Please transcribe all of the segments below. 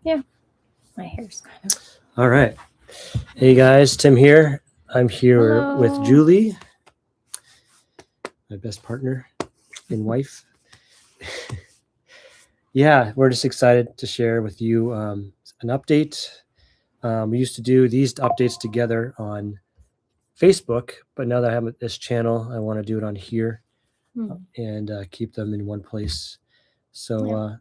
Yeah. My hair's kind of... All right. Hey guys, Tim here. I'm here Hello. with Julie, my best partner and wife. Yeah, we're just excited to share with you an update. We used to do these updates together on Facebook, but now that I have this channel, I want to do it on here and keep them in one place. So,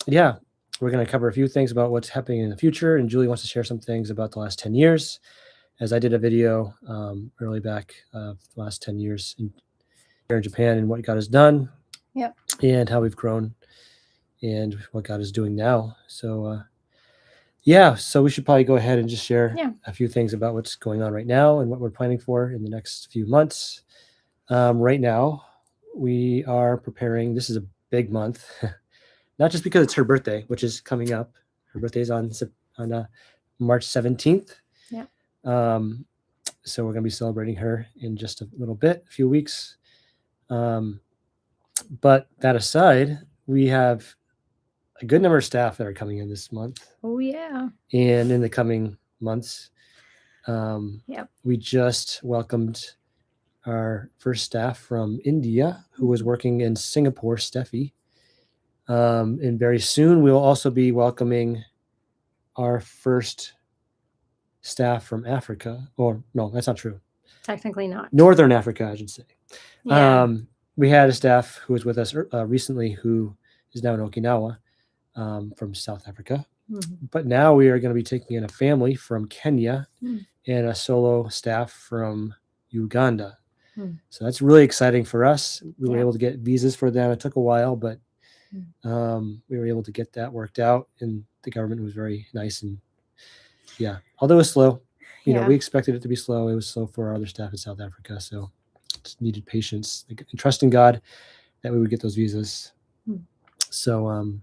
yeah, we're going to cover a few things about what's happening in the future, and Julie wants to share some things about the last 10 years, as I did a video early back the last 10 years here in Japan and what God has done and how we've grown and what God is doing now. So, so we should probably go ahead and just share a few things about what's going on right now and what we're planning for in the next few months. Right now, we are preparing. This is a big month, not just because it's her birthday, which is coming up. Her birthday is on March 17th. Yeah. So we're going to be celebrating her in just a little bit, a few weeks. But that aside, we have a good number of staff that are coming in this month. Oh, yeah. And in the coming months, we just welcomed our first staff from India who was working in Singapore, Steffi. And very soon we'll also be welcoming our first staff from Africa. Or no, that's not true. Technically not. Northern Africa, I should say. Yeah. We had a staff who was with us recently who is now in Okinawa from South Africa. But now we are going to be taking in a family from Kenya and a solo staff from Uganda. So that's really exciting for us. We were able to get visas for them. It took a while, but we were able to get that worked out, and the government was very nice. And although it was slow, you know, we expected it to be slow. It was slow for our other staff in South Africa. So just needed patience and trusting God that we would get those visas. So, and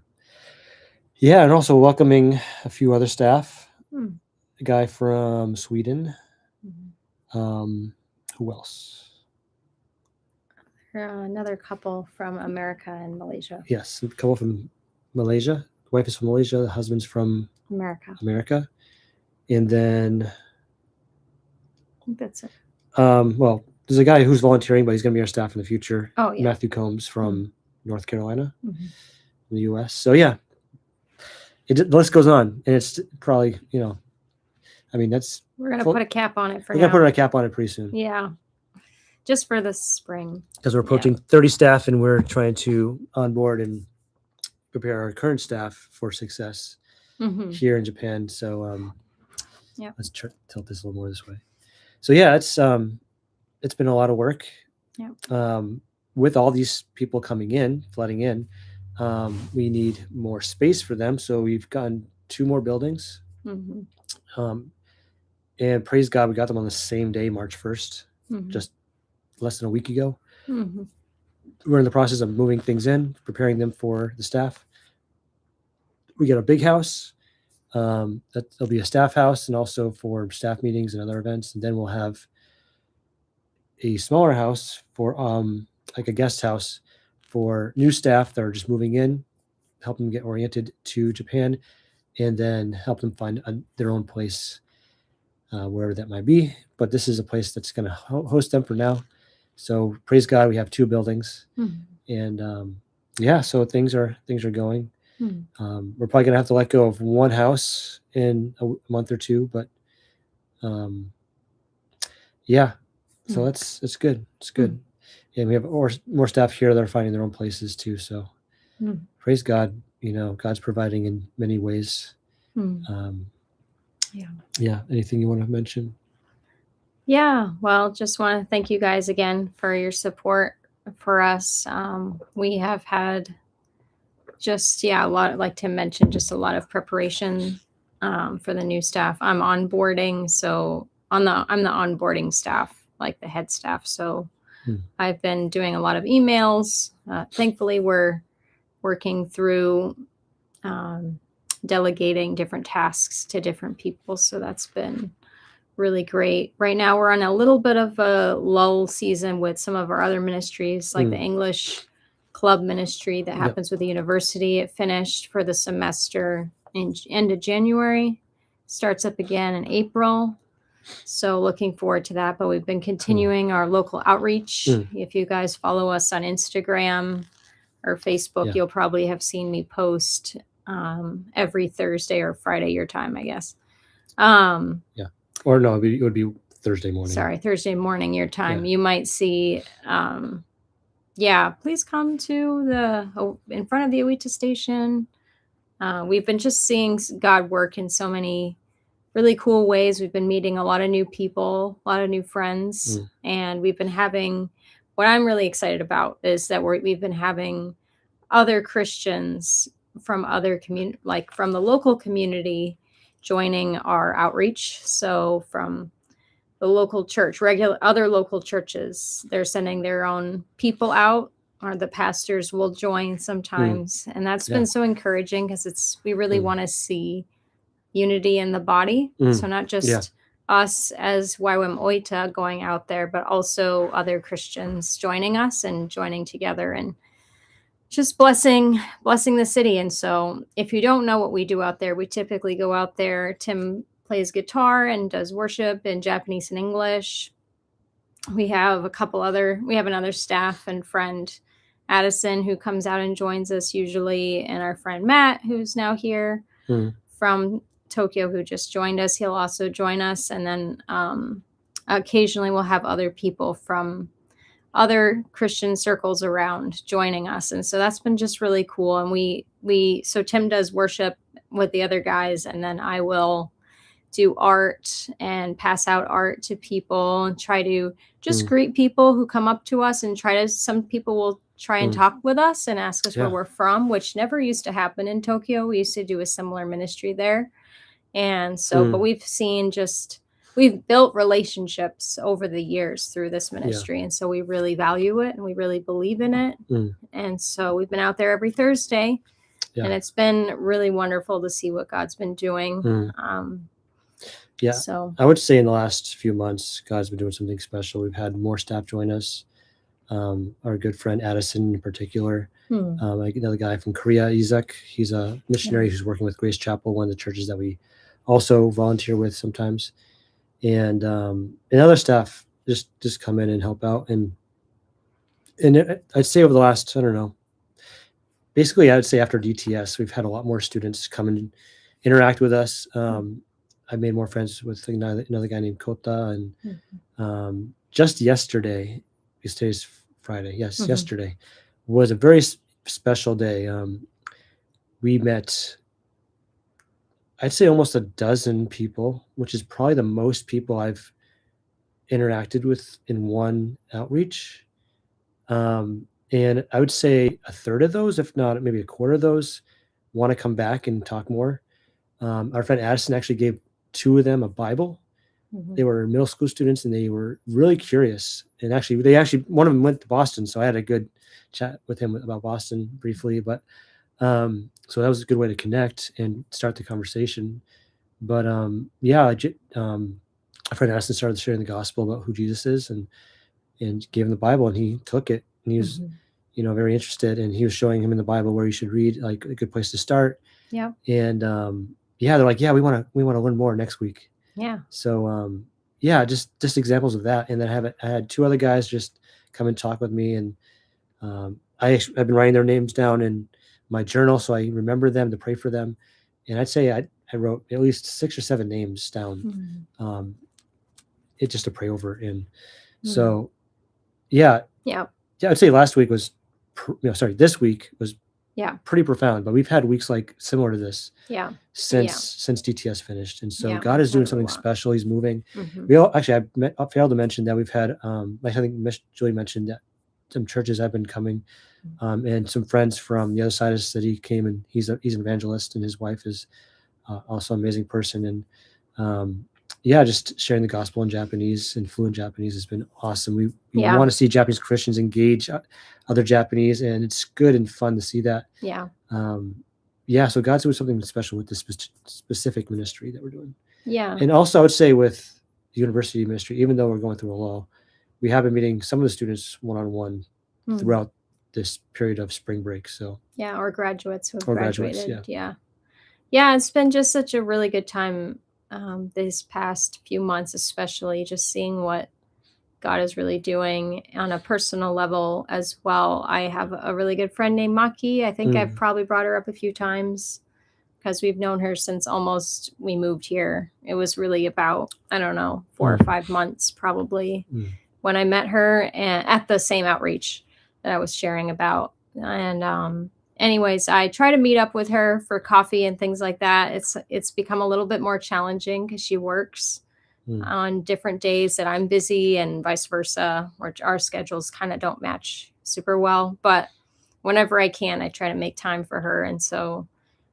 also welcoming a few other staff. A guy from Sweden. Who else? Another couple from America and Malaysia. Yes, a couple from Malaysia. The wife is from Malaysia. The husband's from America. And then I think that's it. Well, there's a guy who's volunteering, but he's going to be our staff in the future. Oh, yeah. Matthew Combs from North Carolina, in the U.S. So, the list goes on. And it's probably, we're going to put a cap on it for now. We're going to put a cap on it pretty soon. Yeah. Just for the spring. Because we're approaching 30 staff, and we're trying to onboard and prepare our current staff for success here in Japan. So let's tilt this a little more this way. So it's been a lot of work. With all these people coming in, flooding in, we need more space for them. So we've gotten 2 more buildings. And praise God, we got them on the same day, March 1st, just less than a week ago. We're in the process of moving things in, preparing them for the staff. We got a big house. That'll be a staff house and also for staff meetings and other events. And then we'll have a smaller house for like a guest house for new staff that are just moving in, help them get oriented to Japan, and then help them find their own place wherever that might be. But this is a place that's going to host them for now. So praise God, we have 2 buildings, and so things are going. We're probably gonna have to let go of 1 house in a month or 2, but so it's good. It's good, and we have more staff here that are finding their own places too. So praise God, God's providing in many ways. Anything you want to mention? Well, just want to thank you guys again for your support for us. We have had a lot, like Tim mentioned, just a lot of preparation for the new staff. I'm onboarding, so I'm the onboarding staff, like the head staff. So I've been doing a lot of emails. Thankfully, we're working through delegating different tasks to different people. So that's been really great. Right now, we're on a little bit of a lull season with some of our other ministries, like the English club ministry that happens with the university. It finished for the semester in end of January, starts up again in April. So looking forward to that. But we've been continuing our local outreach. If you guys follow us on Instagram or Facebook, Yeah. you'll probably have seen me post every Thursday or Friday your time, I guess. Yeah. Or no, it would be Thursday morning. Sorry, Thursday morning your time. Yeah. You might see, please come to in front of the Oita station. We've been just seeing God work in so many really cool ways. We've been meeting a lot of new people, a lot of new friends, and we've been having, what I'm really excited about is that we've been having other Christians from other community, like from the local community, joining our outreach. So from the local church, other local churches, they're sending their own people out, or the pastors will join sometimes. And that's been so encouraging, because we really want to see unity in the body. So not just us as YWAM Oita going out there, but also other Christians joining us and joining together and just blessing the city. And so if you don't know what we do out there, we typically go out there. Tim plays guitar and does worship in Japanese and English. We have another staff and friend, Addison, who comes out and joins us usually, and our friend Matt, who's now here from Tokyo, who just joined us. He'll also join us. And then occasionally we'll have other people from other Christian circles around joining us. And so that's been just really cool. And so Tim does worship with the other guys, and then I will do art and pass out art to people and try to just greet people who come up to us, and some people will try and talk with us and ask us where we're from, which never used to happen in Tokyo. We used to do a similar ministry there. And so, but we've built relationships over the years through this ministry. And so we really value it, and we really believe in it. And so we've been out there every Thursday, and it's been really wonderful to see what God's been doing. So I would say in the last few months, God's been doing something special. We've had more staff join us. Our good friend Addison in particular, like another guy from Korea, Isaac. He's a missionary who's working with Grace Chapel, one of the churches that we also volunteer with sometimes. And other staff just come in and help out. And I'd say over the last, I don't know, basically I would say after DTS, we've had a lot more students come and interact with us. I made more friends with another guy named Kota. And just yesterday, because today's Friday, yesterday was a very special day. We met, I'd say, almost a dozen people, which is probably the most people I've interacted with in one outreach. And I would say a third of those, if not maybe a quarter of those, want to come back and talk more. Our friend Addison actually gave 2 of them a Bible. They were middle school students, and they were really curious. And one of them went to Boston, so I had a good chat with him about Boston briefly. But so that was a good way to connect and start the conversation. But our friend Addison started sharing the gospel about who Jesus is, and gave him the Bible, and he took it, and he was very interested, and he was showing him in the Bible where he should read, like a good place to start. And they're like, we want to learn more next week. So just examples of that. And then I had 2 other guys just come and talk with me, and I've been writing their names down in my journal so I remember them, to pray for them. And I'd say I wrote at least 6 or 7 names down, it just to pray over. And so I'd say last week was this week was pretty profound, but we've had weeks like similar to this since DTS finished. And so God is doing something special. He's moving. I failed to mention that we've had I think Miss Julie mentioned that some churches have been coming, and some friends from the other side of the city came, and he's an evangelist, and his wife is also an amazing person. And just sharing the gospel in Japanese and fluent Japanese has been awesome. We want to see Japanese Christians engage other Japanese, and it's good and fun to see that. So God's doing something special with this specific ministry that we're doing. And also I would say with the university ministry, even though we're going through a lull, we have been meeting some of the students one-on-one throughout this period of spring break. So or graduates who have graduated. Yeah, it's been just such a really good time these past few months, especially just seeing what God is really doing on a personal level as well. I have a really good friend named Maki. I think I've Mm, probably brought her up a few times because we've known her since almost we moved here. It was really about, I don't know, 4 or 5 months probably mm, when I met her and at the same outreach that I was sharing about. And anyways, I try to meet up with her for coffee and things like that. It's become a little bit more challenging because she works mm, on different days that I'm busy and vice versa, which our schedules kind of don't match super well. But whenever I can, I try to make time for her. And so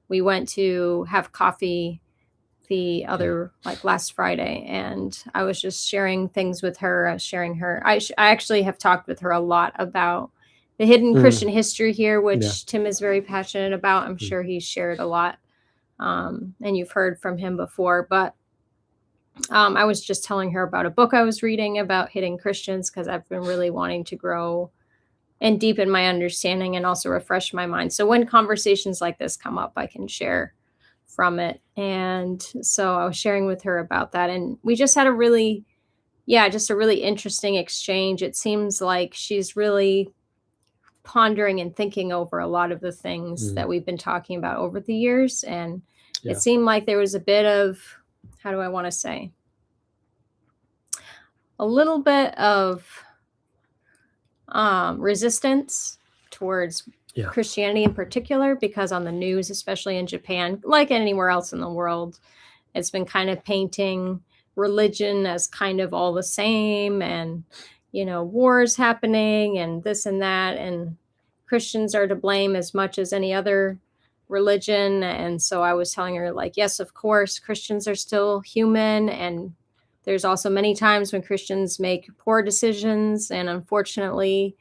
we went to have coffee the yeah. other like last Friday, and I was just sharing things with her, sharing her. I actually have talked with her a lot about the hidden Mm, Christian history here, yeah. which Tim is very passionate about. I'm Mm, sure he's shared a lot, and you've heard from him before. But I was just telling her about a book I was reading about hidden Christians because I've been really wanting to grow and deepen my understanding and also refresh my mind. So when conversations like this come up, I can share from it. And so I was sharing with her about that. And we just had a really, yeah, just a really interesting exchange. It seems like she's really pondering and thinking over a lot of the things mm, that we've been talking about over the years. And it yeah. seemed like there was a bit of, how do I want to say, a little bit of resistance towards Yeah. Christianity in particular, because on the news, especially in Japan, like anywhere else in the world, it's been kind of painting religion as kind of all the same and, wars happening and this and that. And Christians are to blame as much as any other religion. And so I was telling her, like, yes, of course, Christians are still human. And there's also many times when Christians make poor decisions. And unfortunately,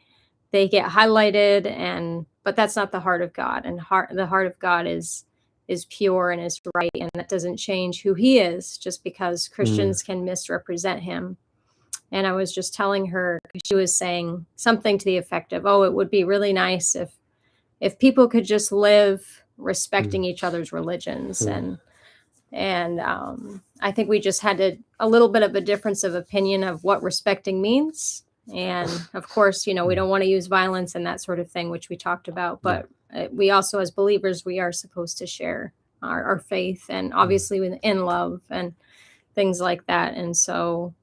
they get highlighted, but that's not the heart of God. And the heart of God is pure and is right, and that doesn't change who he is just because Mm, Christians can misrepresent him. And I was just telling her, she was saying something to the effect of, oh, it would be really nice if people could just live mm, respecting each other's religions. mm, And I think we just had a little bit of a difference of opinion of what respecting means. And of course, we mm, don't want to use violence and that sort of thing, which we talked about. yeah. But we also, as believers, we are supposed to share our faith, and Mm, obviously in love and things like that. And so,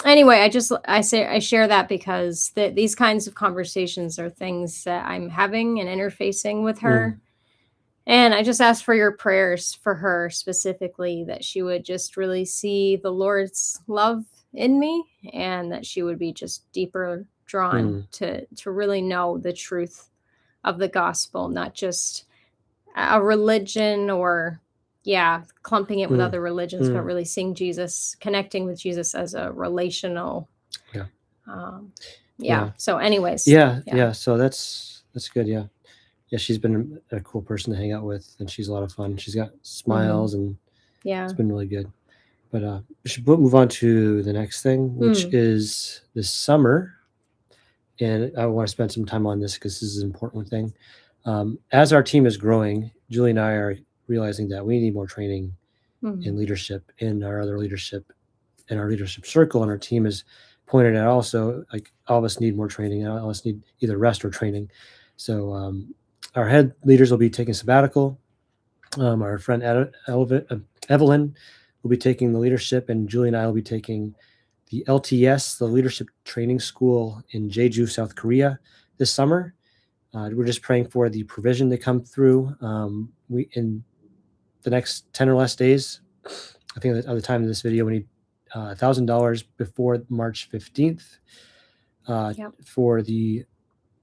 anyway, I share that because these kinds of conversations are things that I'm having and interfacing with mm, her. And I just ask for your prayers for her specifically, that she would just really see the Lord's love in me, and that she would be just deeper drawn mm, to really know the truth of the gospel, not just a religion or, yeah, clumping it with mm, other religions, but mm, really seeing Jesus, connecting with Jesus as a relational. yeah. Um, yeah. Yeah. So, anyways, Yeah. yeah. Yeah. So that's good. Yeah. Yeah. She's been a cool person to hang out with, and she's a lot of fun. She's got Hmm. smiles, and it's Yeah. been really good. But we should move on to the next thing, which Mm. is this summer. And I want to spend some time on this because this is an important thing. As our team is growing, Julie and I are realizing that we need more training in Mm. leadership in our other leadership in our leadership circle, and our team has pointed out also, like, all of us need more training, and all of us need either rest or training. So our head leaders will be taking sabbatical. Our friend Evelyn will be taking the leadership, and Julie and I will be taking the LTS, the Leadership Training School in Jeju, South Korea, this summer. We're just praying for the provision to come through. We in the next 10 or less days. I think at the time of this video, we need $1,000 before March 15th Yep. for the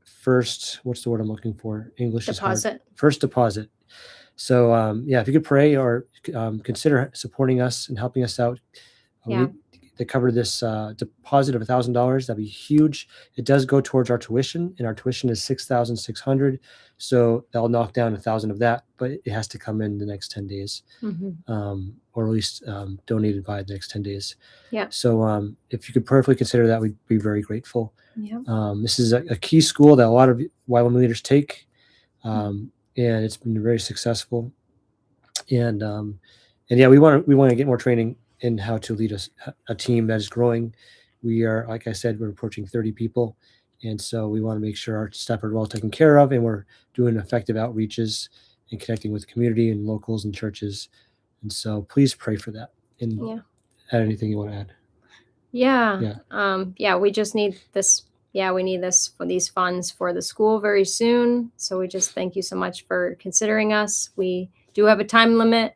first, what's the word I'm looking for? English is hard. Deposit. First deposit. So yeah, if you could pray or consider supporting us and helping us out, we Yeah. need to cover this deposit of $1,000. That'd be huge. It does go towards our tuition, and our tuition is $6,600. So that'll knock down 1,000 of that, but it has to come in the next 10 days, Hmm. or at least donated by the next 10 days. Yeah. So if you could prayerfully consider that, we'd be very grateful. Yeah. This is a key school that a lot of YWAM leaders take, Mm. and it's been very successful. And yeah, we want to get more training in how to lead a team that is growing. We are, like I said, we're approaching 30 people. And so we want to make sure our staff are well taken care of, and we're doing effective outreaches and connecting with the community and locals and churches. And so please pray for that. And Yeah. add anything you want to add. Yeah. We just need this. Yeah, we need these funds for the school very soon. So we just thank you so much for considering us. We do have a time limit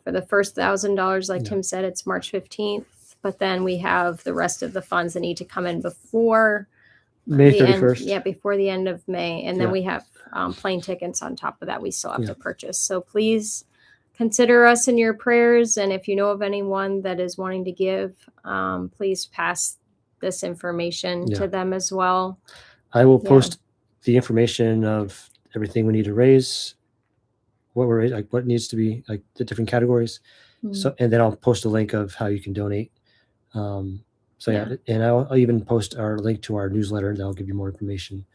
for the first $1,000. Like Tim said, it's March 15th. But then we have the rest of the funds that need to come in before May the 31st. end. Before the end of May. And then we have plane tickets on top of that we still have to purchase. So please consider us in your prayers. And if you know of anyone that is wanting to give, please pass this information to them as well. I will post the information of everything we need to raise, what needs to be, like the different categories. So, and then I'll post a link of how you can donate. And I'll even post our link to our newsletter that'll give you more information.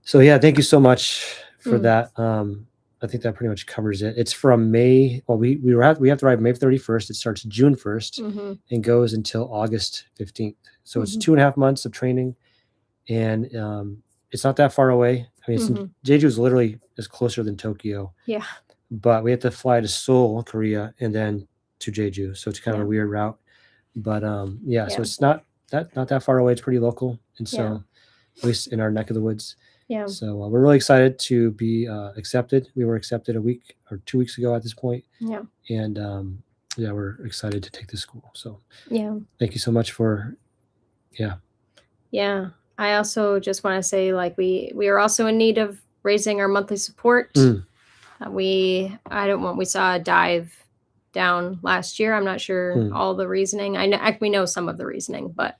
So thank you so much for that. I think that pretty much covers it. It's from May. Well, we have to arrive May 31st. It starts June 1st and goes until August 15th. So it's 2.5 months of training, and it's not that far away. I mean, Jeju is literally is closer than Tokyo. Yeah. But we have to fly to Seoul, Korea, and then to Jeju. So it's kind of a weird route. But so it's not that far away. It's pretty local, and so at least in our neck of the woods. Yeah. So we're really excited to be accepted. We were accepted a week or 2 weeks ago at this point. Yeah. And we're excited to take this school. So thank you so much for. Yeah. I also just want to say, like, we are also in need of raising our monthly support. We saw a dive down last year. I'm not sure all the reasoning. We know some of the reasoning, but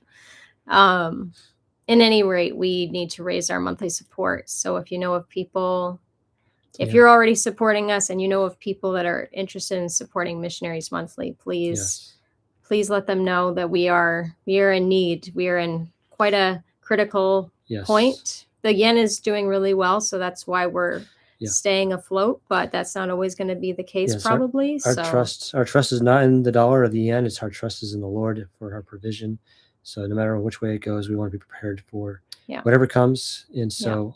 in any rate, we need to raise our monthly support. So if you know of people, if you're already supporting us and you know of people that are interested in supporting Missionaries Monthly, please let them know that we are in need. We are in quite a critical point. The yen is doing really well, so that's why we're staying afloat, but that's not always going to be the case, probably. Our trust is not in the dollar or the yen. It's our trust is in the Lord for our provision. So no matter which way it goes, we want to be prepared for whatever comes. And so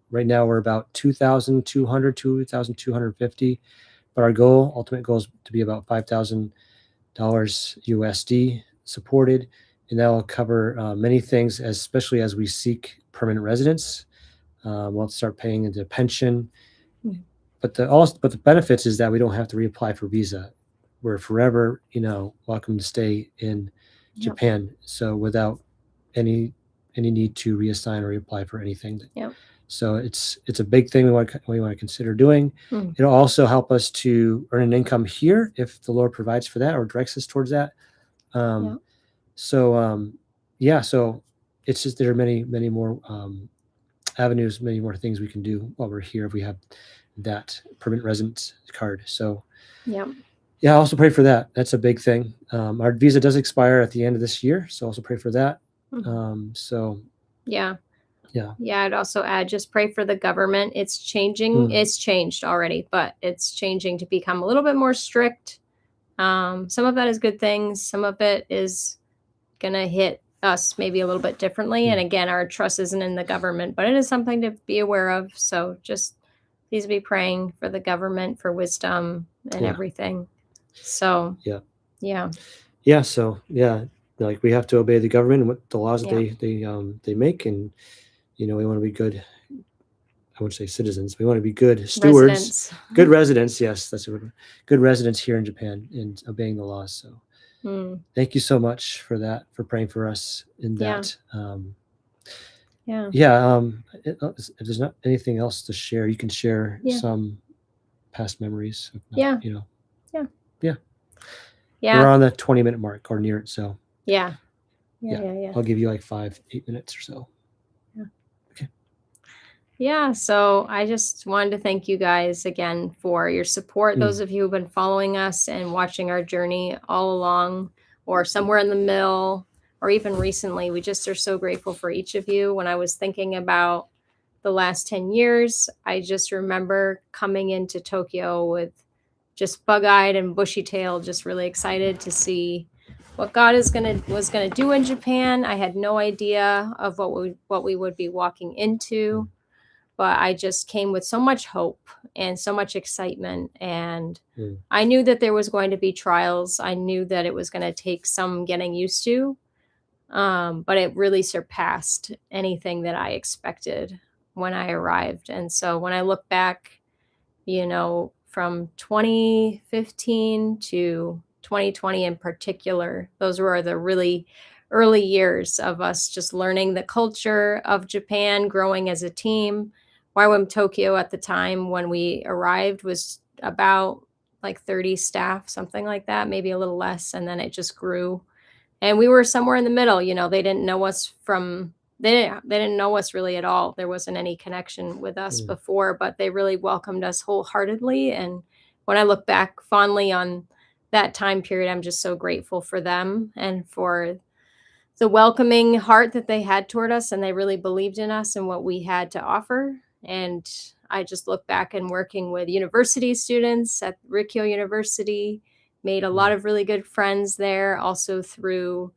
right now we're about 2,200, 2,250, but our ultimate goal is to be about $5,000 USD supported. And that will cover many things, especially as we seek permanent residence. We'll start paying into pension. But the benefits is that we don't have to reapply for visa. We're forever, welcome to stay in Japan. So without any need to reassign or reapply for anything. So it's a big thing we want to consider doing. It'll also help us to earn an income here if the Lord provides for that or directs us towards that. So it's just there are many more avenues, many more things we can do while we're here if we have that permanent residence card. So I also pray for that. That's a big thing. Our visa does expire at the end of this year, so also pray for that. I'd also add, just pray for the government. It's changing. It's changed already, but it's changing to become a little bit more strict. Some of that is good things. Some of it is gonna hit us maybe a little bit differently. And again, our trust isn't in the government, but it is something to be aware of. So just please be praying for the government for wisdom and everything. So like we have to obey the government and what the laws that they make, and we want to be good. I wouldn't say citizens. We want to be good stewards, good residents. Yes, that's a word. Good residents here in Japan and obeying the laws. So thank you so much for that, for praying for us in that. If there's not anything else to share, you can share some past memories. We're on the 20-minute mark or near it. So I'll give you like 5-8 minutes or so. So I just wanted to thank you guys again for your support. Those of you who've been following us and watching our journey all along, or somewhere in the middle, or even recently, we just are so grateful for each of you. When I was thinking about the last 10 years, I just remember coming into Tokyo with just bug-eyed and bushy-tailed, just really excited to see what God was gonna do in Japan. I had no idea of what we would be walking into, but I just came with so much hope and so much excitement. And I knew that there was going to be trials. I knew that it was going to take some getting used to, but it really surpassed anything that I expected when I arrived. And so when I look back, from 2015 to 2020 in particular, those were the really early years of us just learning the culture of Japan, growing as a team. YWAM Tokyo at the time when we arrived was about like 30 staff, something like that, maybe a little less. And then it just grew. And we were somewhere in the middle. They didn't know us they didn't know us really at all. There wasn't any connection with us before, but they really welcomed us wholeheartedly. And when I look back fondly on that time period, I'm just so grateful for them and for the welcoming heart that they had toward us. And they really believed in us and what we had to offer. And I just look back and working with university students at Rikyo University, made a lot of really good friends there, also through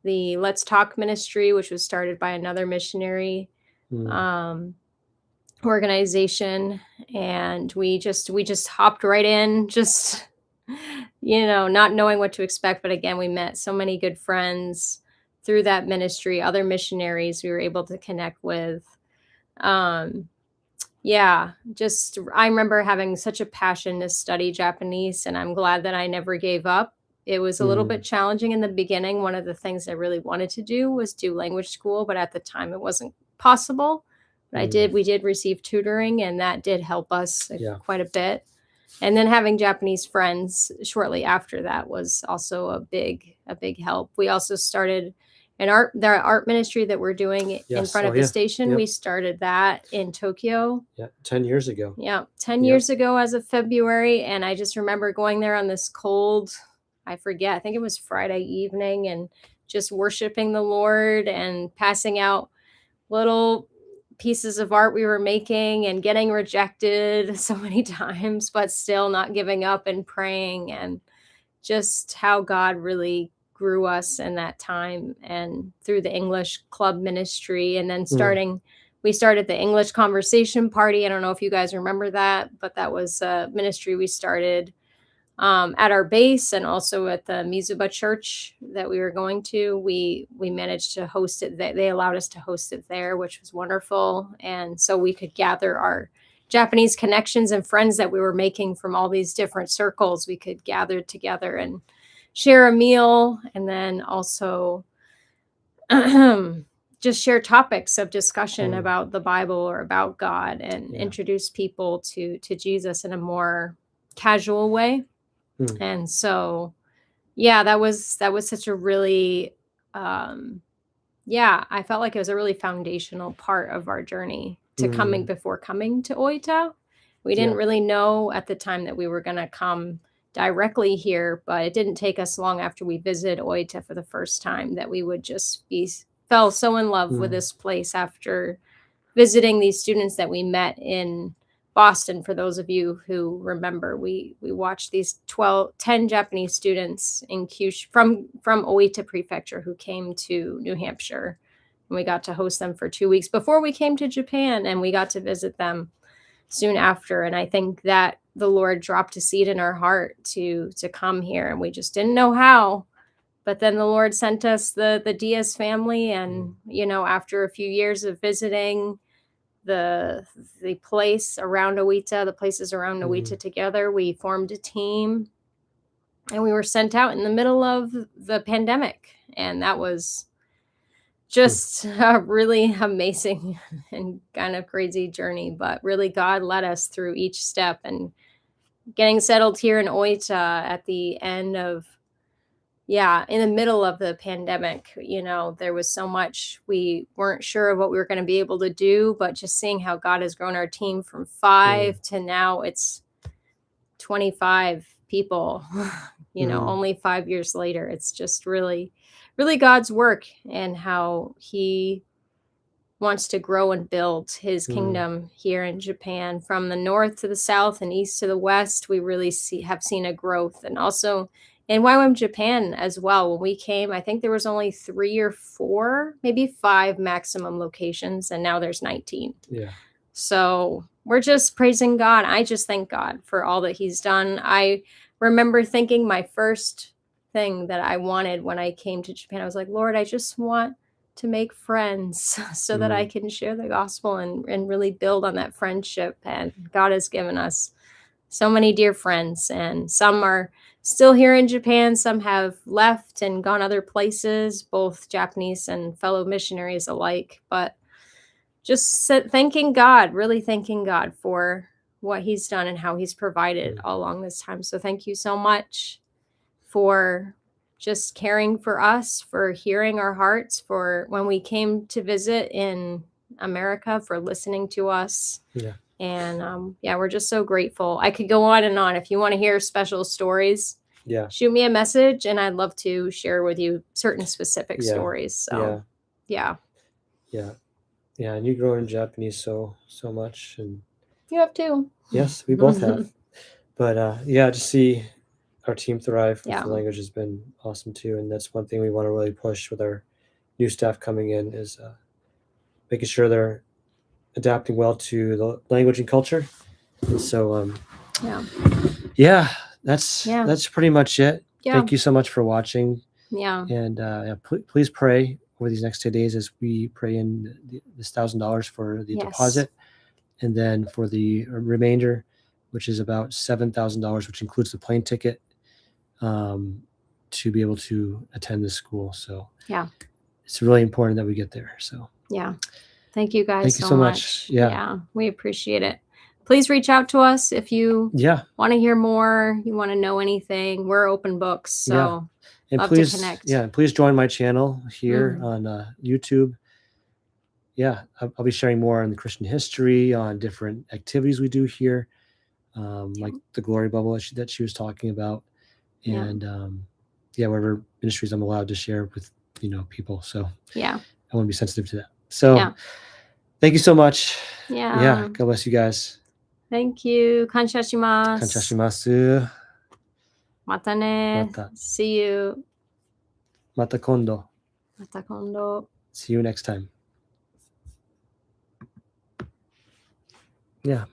the Let's Talk ministry, which was started by another missionary organization. And we just hopped right in, just, not knowing what to expect. But again, we met so many good friends through that ministry, other missionaries we were able to connect with. I remember having such a passion to study Japanese, and I'm glad that I never gave up. It was a little bit challenging in the beginning. One of the things I really wanted to do was do language school, but at the time it wasn't possible. But we did receive tutoring, and that did help us quite a bit. And then having Japanese friends shortly after that was also a big help. We also started the art ministry that we're doing in front of the station. We started that in Tokyo. 10 years ago. 10 years ago as of February. And I just remember going there on this cold, I think it was Friday evening, and just worshiping the Lord and passing out little pieces of art we were making and getting rejected so many times, but still not giving up and praying, and just how God really grew us in that time and through the English club ministry. And then we started the English conversation party. I don't know if you guys remember that, but that was a ministry we started at our base, and also at the Mizuba church that we were going to. We managed to host it. They allowed us to host it there, which was wonderful. And so we could gather our Japanese connections and friends that we were making from all these different circles. We could gather together and share a meal, and then also just share topics of discussion about the Bible or about God, and introduce people to Jesus in a more casual way. And so, that was such a really, I felt like it was a really foundational part of our journey to coming to Oita. We didn't really know at the time that we were going to come directly here, but it didn't take us long after we visited Oita for the first time that we would just fell so in love with this place after visiting these students that we met in Boston. For those of you who remember, we watched these 10 Japanese students in Kyushu from Oita Prefecture who came to New Hampshire, and we got to host them for 2 weeks before we came to Japan, and we got to visit them soon after. And I think that the Lord dropped a seed in our heart to come here, and we just didn't know how. But then the Lord sent us the Diaz family, and after a few years of visiting the place around Oita, the places around Oita together, we formed a team, and we were sent out in the middle of the pandemic. And that was just a really amazing and kind of crazy journey. But really, God led us through each step, and getting settled here in Oita at the end of, in the middle of the pandemic, there was so much we weren't sure of what we were going to be able to do, but just seeing how God has grown our team from 5 to now it's 25 people, only 5 years later. It's just really, really God's work, and how he wants to grow and build his kingdom here in Japan. From the north to the south and east to the west, we really have seen a growth. And also in YWAM Japan as well, when we came, I think there was only 3 or 4, maybe 5 maximum locations, and now there's 19. Yeah. So we're just praising God. I just thank God for all that he's done. I remember thinking my first thing that I wanted when I came to Japan, I was like, Lord, I just want to make friends so that I can share the gospel and really build on that friendship. And God has given us so many dear friends, and some are still here in Japan. Some have left and gone other places, both Japanese and fellow missionaries alike. But just thanking God, really thanking God for what he's done and how he's provided all along this time. So thank you so much for just caring for us, for hearing our hearts, for when we came to visit in America, for listening to us. Yeah. And we're just so grateful. I could go on and on. If you want to hear special stories, shoot me a message, and I'd love to share with you certain specific stories. So yeah. And you grow in Japanese so much, and you have too. Yes, we both have. But to see our team thrive with the language has been awesome too. And that's one thing we want to really push with our new staff coming in, is making sure they're adapting well to the language and culture. And so that's pretty much it. Thank you so much for watching. And please pray over these next 2 days as we pray in this $1,000 for the deposit, and then for the remainder, which is about $7,000, which includes the plane ticket, to be able to attend this school. So it's really important that we get there. So thank you guys so much. We appreciate it. Please reach out to us if you want to hear more, you want to know anything. We're open books, so and love please to connect. And please join my channel here on YouTube. I'll be sharing more on the Christian history, on different activities we do here, like the glory bubble that she was talking about, and whatever ministries I'm allowed to share with people. So I want to be sensitive to that. So thank you so much. God bless you guys. Thank you. Kansha shimasu. Kansha shimasu. Mata ne. Mata. See you. Mata kondo. Mata kondo. See you next time. Yeah.